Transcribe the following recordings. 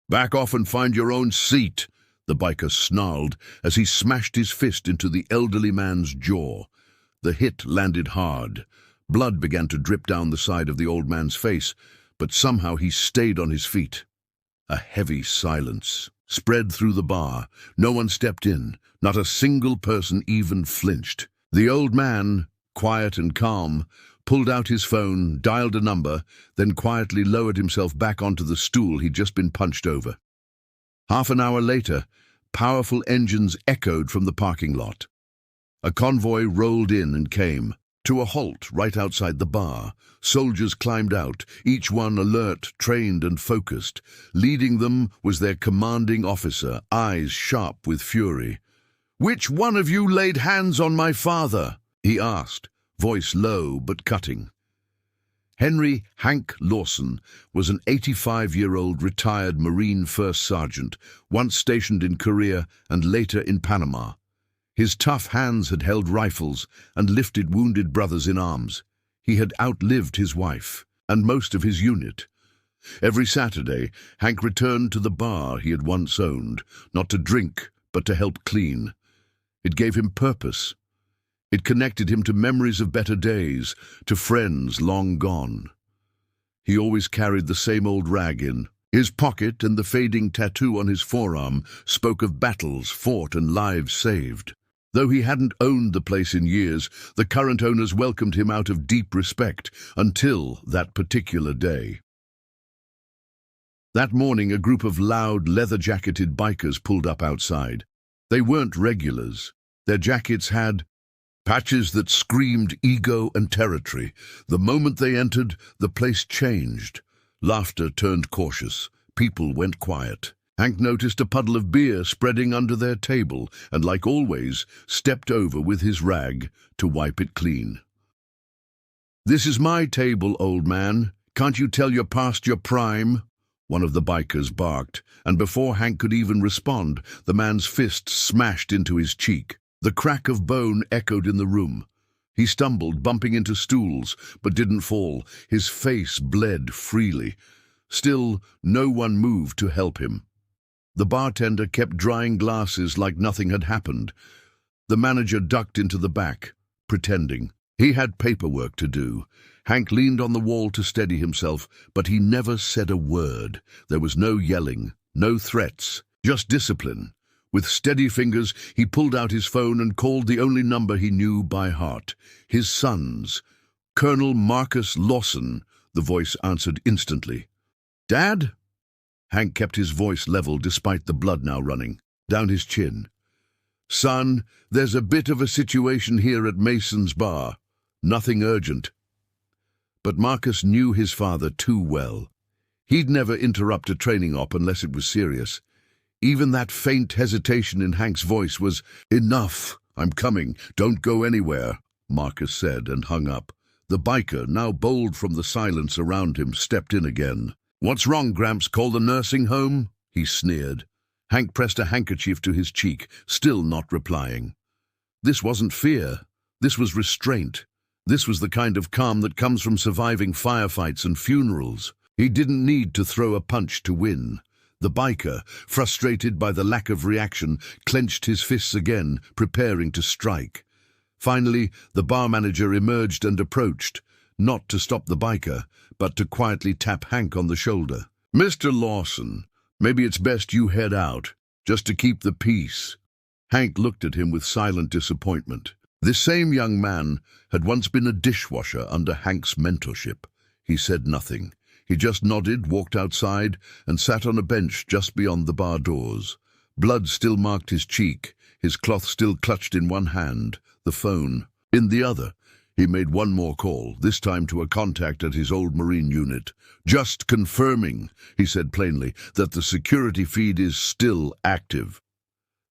"Back off and find your own seat," the biker snarled as he smashed his fist into the elderly man's jaw. The hit landed hard. Blood began to drip down the side of the old man's face, but somehow he stayed on his feet. A heavy silence spread through the bar. No one stepped in. Not a single person even flinched. The old man, quiet and calm, pulled out his phone, dialed a number, then quietly lowered himself back onto the stool he'd just been punched over. Half an hour later, powerful engines echoed from the parking lot. A convoy rolled in and came to a halt right outside the bar. Soldiers climbed out, each one alert, trained and focused. Leading them was their commanding officer, eyes sharp with fury. "Which one of you laid hands on my father?" he asked, voice low but cutting. Hank Lawson was an 85-year-old retired Marine First Sergeant, once stationed in Korea and later in Panama. His tough hands had held rifles and lifted wounded brothers in arms. He had outlived his wife and most of his unit. Every Saturday, Hank returned to the bar he had once owned, not to drink, but to help clean. It gave him purpose. It connected him to memories of better days, to friends long gone. He always carried the same old rag in his pocket, and the fading tattoo on his forearm spoke of battles fought and lives saved. Though he hadn't owned the place in years, the current owners welcomed him out of deep respect, until that particular day. That morning, a group of loud, leather-jacketed bikers pulled up outside. They weren't regulars. Their jackets had patches that screamed ego and territory. The moment they entered, the place changed. Laughter turned cautious. People went quiet. Hank noticed a puddle of beer spreading under their table and, like always, stepped over with his rag to wipe it clean. "This is my table, old man. Can't you tell you're past your prime?" one of the bikers barked, and before Hank could even respond, the man's fist smashed into his cheek. The crack of bone echoed in the room. He stumbled, bumping into stools, but didn't fall. His face bled freely. Still, no one moved to help him. The bartender kept drying glasses like nothing had happened. The manager ducked into the back, pretending. He had paperwork to do. Hank leaned on the wall to steady himself, but he never said a word. There was no yelling, no threats, just discipline. With steady fingers, he pulled out his phone and called the only number he knew by heart. His son's. "Colonel Marcus Lawson," the voice answered instantly. "Dad?" Hank kept his voice level despite the blood now running down his chin. "Son, there's a bit of a situation here at Mason's bar. Nothing urgent." But Marcus knew his father too well. He'd never interrupt a training op unless it was serious. Even that faint hesitation in Hank's voice was, "Enough, I'm coming, don't go anywhere," Marcus said and hung up. The biker, now bold from the silence around him, stepped in again. "What's wrong, Gramps? Call the nursing home?" he sneered. Hank pressed a handkerchief to his cheek, still not replying. This wasn't fear. This was restraint. This was the kind of calm that comes from surviving firefights and funerals. He didn't need to throw a punch to win. The biker, frustrated by the lack of reaction, clenched his fists again, preparing to strike. Finally, the bar manager emerged and approached, not to stop the biker, but to quietly tap Hank on the shoulder. "Mr. Lawson, maybe it's best you head out, just to keep the peace." Hank looked at him with silent disappointment. This same young man had once been a dishwasher under Hank's mentorship. He said nothing. He just nodded, walked outside, and sat on a bench just beyond the bar doors. Blood still marked his cheek, his cloth still clutched in one hand, the phone in the other. He made one more call, this time to a contact at his old Marine unit. "Just confirming," he said plainly, "that the security feed is still active."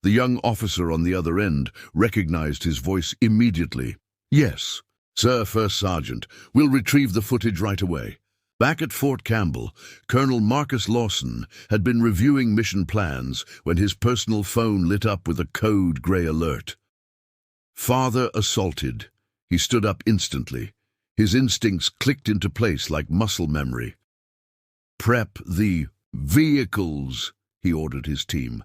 The young officer on the other end recognized his voice immediately. "Yes, sir, First Sergeant. We'll retrieve the footage right away." Back at Fort Campbell, Colonel Marcus Lawson had been reviewing mission plans when his personal phone lit up with a code gray alert. "Father assaulted." He stood up instantly. His instincts clicked into place like muscle memory. "Prep the Vehicles, he ordered his team.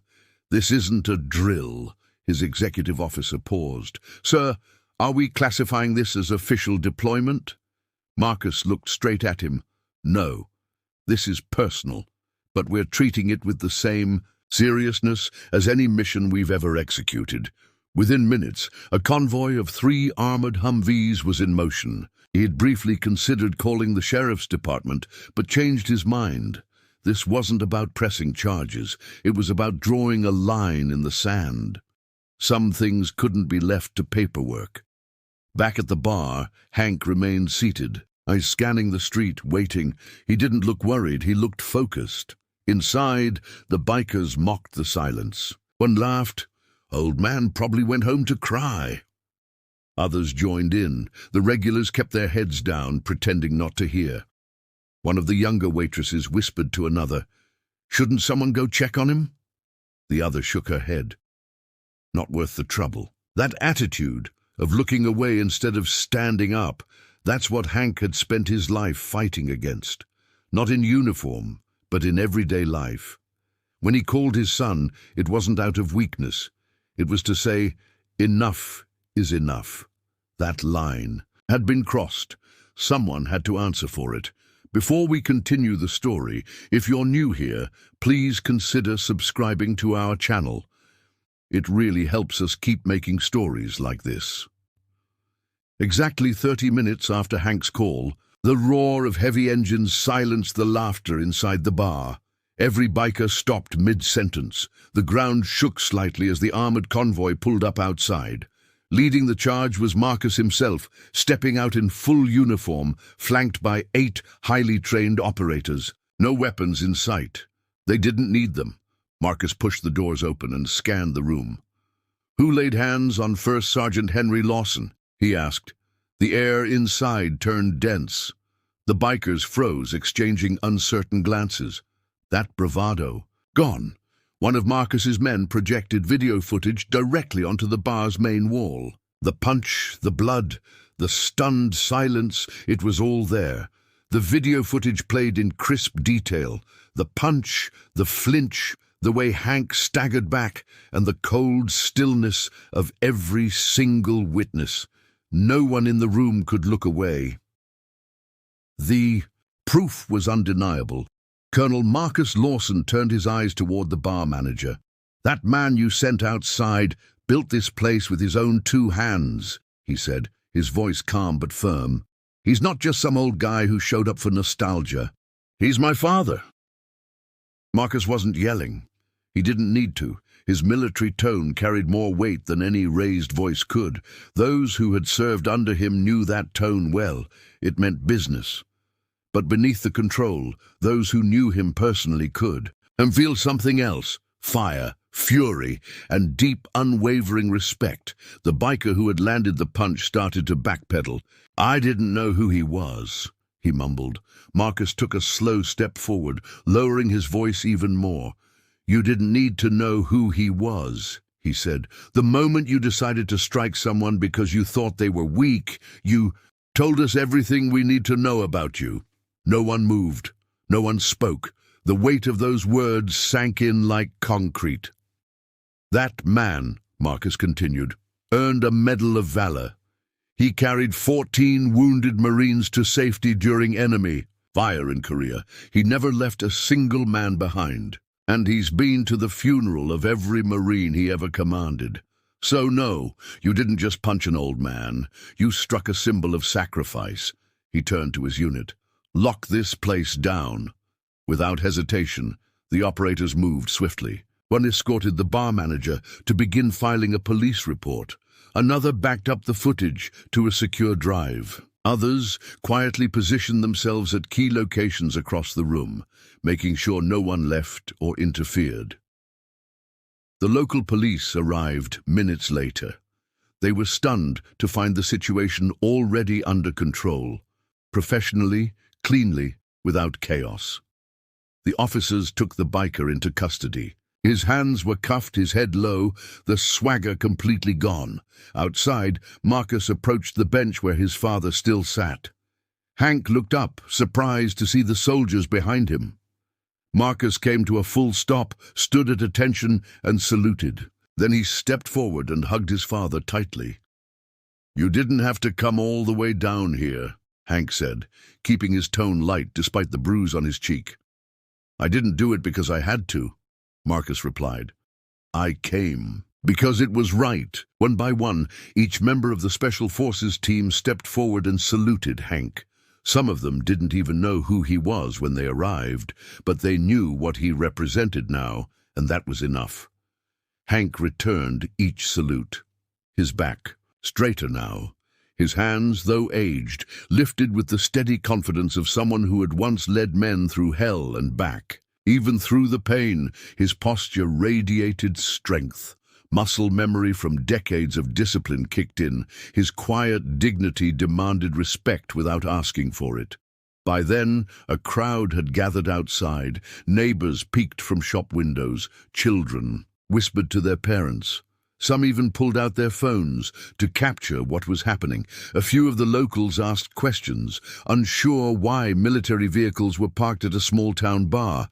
This isn't a drill. His executive officer paused. Sir, are we classifying this as official deployment? Marcus looked straight at him. No, this is personal, but we're treating it with the same seriousness as any mission we've ever executed. Within minutes, a convoy of 3 armored Humvees was in motion. He had briefly considered calling the sheriff's department, but changed his mind. This wasn't about pressing charges. It was about drawing a line in the sand. Some things couldn't be left to paperwork. Back at the bar, Hank remained seated, eyes scanning the street, waiting. He didn't look worried, he looked focused. Inside, the bikers mocked the silence. One laughed. Old man probably went home to cry. Others joined in. The regulars kept their heads down, pretending not to hear. One of the younger waitresses whispered to another, "Shouldn't someone go check on him?" The other shook her head. Not worth the trouble. That attitude of looking away instead of standing up, that's what Hank had spent his life fighting against. Not in uniform, but in everyday life. When he called his son, it wasn't out of weakness. It was to say, enough is enough. That line had been crossed. Someone had to answer for it. Before we continue the story, if you're new here, please consider subscribing to our channel. It really helps us keep making stories like this. Exactly 30 minutes after Hank's call, the roar of heavy engines silenced the laughter inside the bar. Every biker stopped mid-sentence. The ground shook slightly as the armored convoy pulled up outside. Leading the charge was Marcus himself, stepping out in full uniform, flanked by 8 highly trained operators. No weapons in sight. They didn't need them. Marcus pushed the doors open and scanned the room. "Who laid hands on First Sergeant Henry Lawson?" he asked. The air inside turned dense. The bikers froze, exchanging uncertain glances. That bravado. Gone. One of Marcus's men projected video footage directly onto the bar's main wall. The punch, the blood, the stunned silence, it was all there. The video footage played in crisp detail. The punch, the flinch, the way Hank staggered back, and the cold stillness of every single witness. No one in the room could look away. The proof was undeniable. Colonel Marcus Lawson turned his eyes toward the bar manager. "That man you sent outside built this place with his own 2 hands, he said, his voice calm but firm. "He's not just some old guy who showed up for nostalgia. He's my father." Marcus wasn't yelling. He didn't need to. His military tone carried more weight than any raised voice could. Those who had served under him knew that tone well. It meant business. But beneath the control, those who knew him personally could, and feel something else: fire, fury, and deep, unwavering respect. The biker who had landed the punch started to backpedal. "I didn't know who he was," he mumbled. Marcus took a slow step forward, lowering his voice even more. "You didn't need to know who he was," he said. "The moment you decided to strike someone because you thought they were weak, you told us everything we need to know about you." No one moved. No one spoke. The weight of those words sank in like concrete. "That man," Marcus continued, "earned a Medal of Valor. He carried 14 wounded Marines to safety during enemy fire in Korea. He never left a single man behind. And he's been to the funeral of every Marine he ever commanded. So no, you didn't just punch an old man. You struck a symbol of sacrifice." He turned to his unit. "Lock this place down." Without hesitation, the operators moved swiftly. One escorted the bar manager to begin filing a police report. Another backed up the footage to a secure drive. Others quietly positioned themselves at key locations across the room, making sure no one left or interfered. The local police arrived minutes later. They were stunned to find the situation already under control, professionally, cleanly, without chaos. The officers took the biker into custody. His hands were cuffed, his head low, the swagger completely gone. Outside, Marcus approached the bench where his father still sat. Hank looked up, surprised to see the soldiers behind him. Marcus came to a full stop, stood at attention, and saluted. Then he stepped forward and hugged his father tightly. "You didn't have to come all the way down here," Hank said, keeping his tone light despite the bruise on his cheek. "I didn't do it because I had to," Marcus replied. "I came because it was right." One by one, each member of the Special Forces team stepped forward and saluted Hank. Some of them didn't even know who he was when they arrived, but they knew what he represented now, and that was enough. Hank returned each salute. His back, straighter now, his hands, though aged, lifted with the steady confidence of someone who had once led men through hell and back. Even through the pain, his posture radiated strength. Muscle memory from decades of discipline kicked in. His quiet dignity demanded respect without asking for it. By then, a crowd had gathered outside. Neighbors peeked from shop windows. Children whispered to their parents. Some even pulled out their phones to capture what was happening. A few of the locals asked questions, unsure why military vehicles were parked at a small-town bar.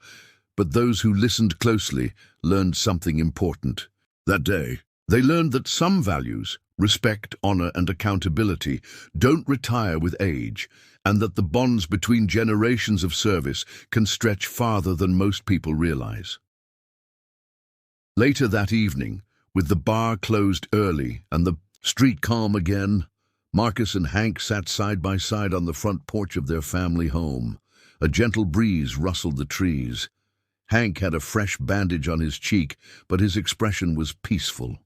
But those who listened closely learned something important. That day, they learned that some values, respect, honor, and accountability, don't retire with age, and that the bonds between generations of service can stretch farther than most people realize. Later that evening, with the bar closed early and the street calm again, Marcus and Hank sat side by side on the front porch of their family home. A gentle breeze rustled the trees. Hank had a fresh bandage on his cheek, but his expression was peaceful.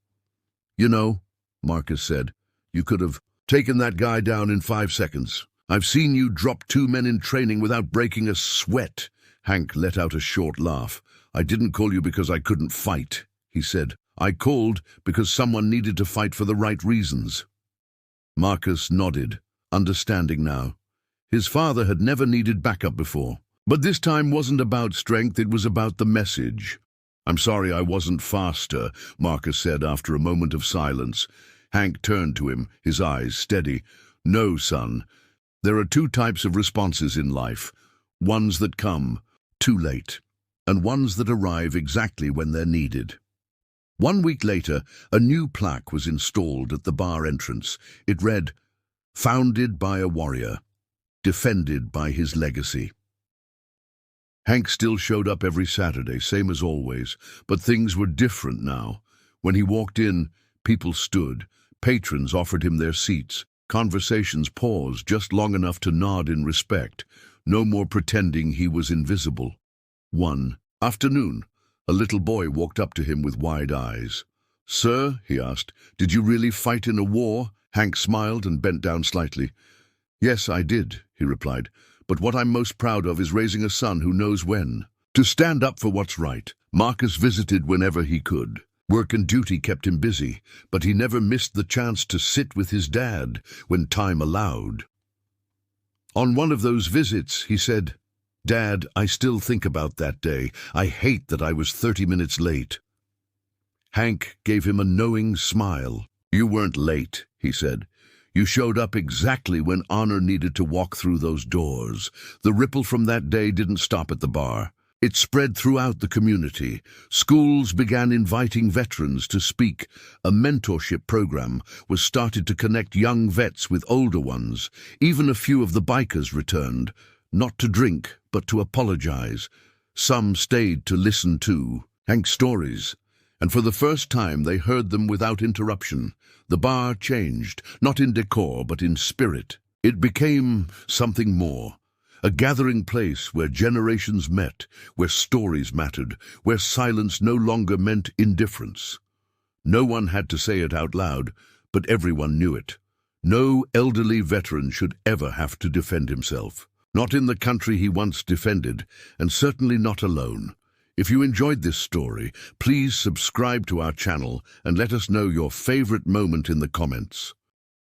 "You know," Marcus said, "you could have taken that guy down in 5 seconds. I've seen you drop 2 men in training without breaking a sweat." Hank let out a short laugh. "I didn't call you because I couldn't fight," he said. "I called because someone needed to fight for the right reasons." Marcus nodded, understanding now. His father had never needed backup before. But this time wasn't about strength, it was about the message. "I'm sorry I wasn't faster," Marcus said after a moment of silence. Hank turned to him, his eyes steady. "No, son. There are 2 types of responses in life. Ones that come too late, and ones that arrive exactly when they're needed." 1 week later, a new plaque was installed at the bar entrance. It read, "Founded by a warrior, defended by his legacy." Hank still showed up every Saturday, same as always, but things were different now. When he walked in, people stood. Patrons offered him their seats. Conversations paused just long enough to nod in respect. No more pretending he was invisible. One afternoon, a little boy walked up to him with wide eyes. "Sir," he asked, "did you really fight in a war?" Hank smiled and bent down slightly. "Yes, I did," he replied. "But what I'm most proud of is raising a son who knows when to stand up for what's right." Marcus visited whenever he could. Work and duty kept him busy, but he never missed the chance to sit with his dad when time allowed. On one of those visits, he said, "Dad, I still think about that day. I hate that I was 30 minutes late." Hank gave him a knowing smile. "You weren't late," he said. "You showed up exactly when honor needed to walk through those doors." The ripple from that day didn't stop at the bar. It spread throughout the community. Schools began inviting veterans to speak. A mentorship program was started to connect young vets with older ones. Even a few of the bikers returned, not to drink, but to apologize. Some stayed to listen to Hank's stories, and for the first time they heard them without interruption. The bar changed, not in decor, but in spirit. It became something more. A gathering place where generations met, where stories mattered, where silence no longer meant indifference. No one had to say it out loud, but everyone knew it. No elderly veteran should ever have to defend himself. Not in the country he once defended, and certainly not alone. If you enjoyed this story, please subscribe to our channel and let us know your favorite moment in the comments.